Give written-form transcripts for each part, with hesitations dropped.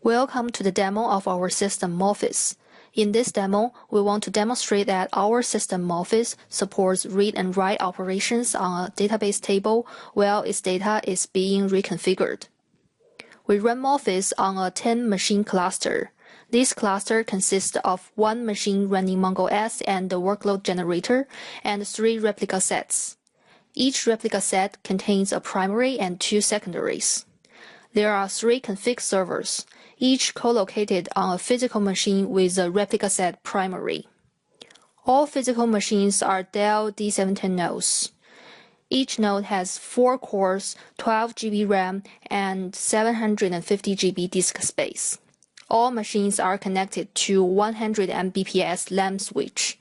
Welcome to the demo of our system Morphus. In this demo, we want to demonstrate that our system Morphus supports read and write operations on a database table while its data is being reconfigured. We run Morphus on a 10-machine cluster. This cluster consists of one machine running MongoS and the workload generator and 3 replica sets. Each replica set contains a primary and 2 secondaries. There are 3 config servers, each co-located on a physical machine with a replica set primary. All physical machines are Dell D710 nodes. Each node has 4 cores, 12 GB RAM, and 750 GB disk space. All machines are connected to 100 Mbps LAN switch.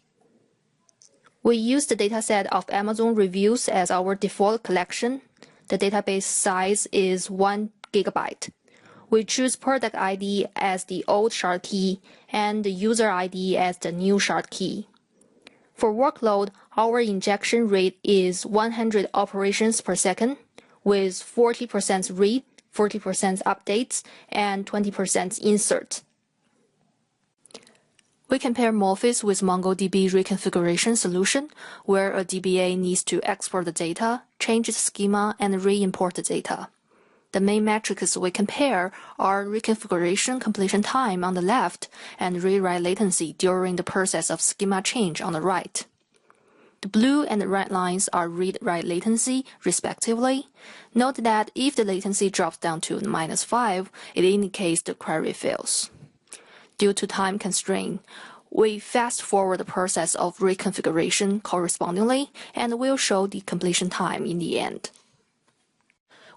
We use the dataset of Amazon reviews as our default collection. The database size is 1 GB. We choose product ID as the old shard key and the user ID as the new shard key. For workload, our injection rate is 100 operations per second, with 40% read, 40% updates, and 20% insert. We compare Morphus with MongoDB reconfiguration solution, where a DBA needs to export the data, change the schema, and re-import the data. The main metrics we compare are reconfiguration completion time on the left and read-write latency during the process of schema change on the right. The blue and red lines are read-write latency, respectively. Note that if the latency drops down to -5, it indicates the query fails. Due to time constraint, we fast-forward the process of reconfiguration correspondingly, and we'll show the completion time in the end.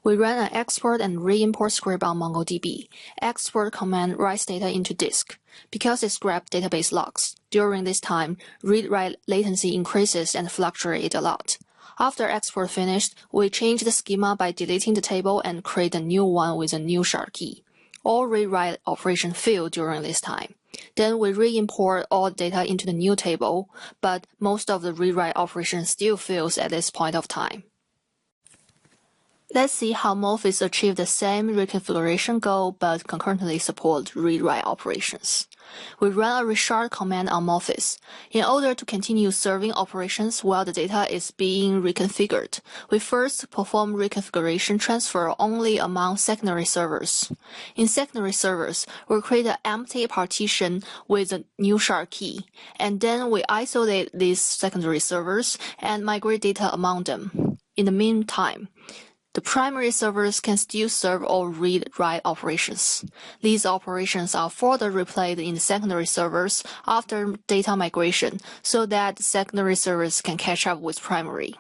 We run an export and re-import script on MongoDB. Export command writes data into disk. Because it grabs database logs, during this time, read-write latency increases and fluctuates a lot. After export finished, we change the schema by deleting the table and create a new one with a new shard key. All read-write operations fail during this time. Then we re-import all data into the new table, but most of the read-write operations still fails at this point of time. Let's see how Morphus achieved the same reconfiguration goal but concurrently support read-write operations. We run a reshard command on Morphus. In order to continue serving operations while the data is being reconfigured, we first perform reconfiguration transfer only among secondary servers. In secondary servers, we create an empty partition with a new shard key, and then we isolate these secondary servers and migrate data among them. In the meantime, the primary servers can still serve all read-write operations. These operations are further replayed in the secondary servers after data migration so that the secondary servers can catch up with primary.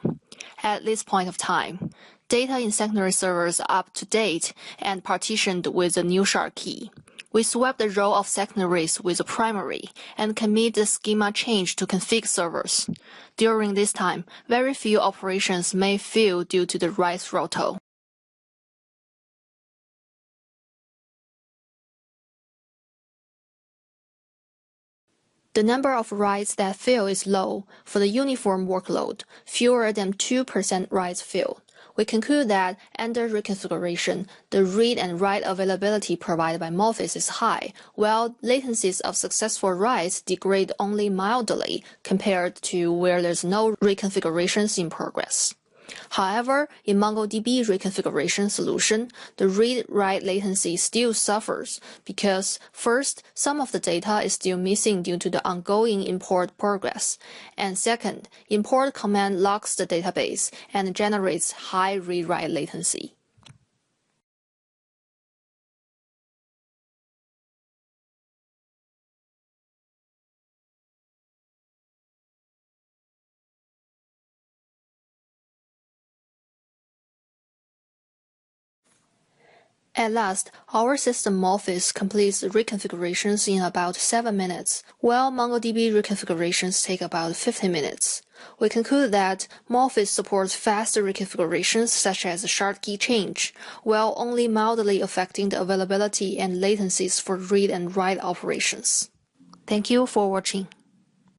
At this point of time, data in secondary servers are up to date and partitioned with a new shard key. We swap the role of secondaries with a primary and commit the schema change to config servers. During this time, very few operations may fail due to the write throttle. The number of writes that fail is low. For the uniform workload, fewer than 2% writes fail. We conclude that under reconfiguration, the read and write availability provided by Morphus is high, while latencies of successful writes degrade only mildly compared to where there's no reconfigurations in progress. However, in MongoDB reconfiguration solution, the read-write latency still suffers because, first, some of the data is still missing due to the ongoing import progress, and second, import command locks the database and generates high read-write latency. At last, our system Morphus completes reconfigurations in about 7 minutes, while MongoDB reconfigurations take about 15 minutes. We conclude that Morphus supports faster reconfigurations such as shard key change, while only mildly affecting the availability and latencies for read and write operations. Thank you for watching.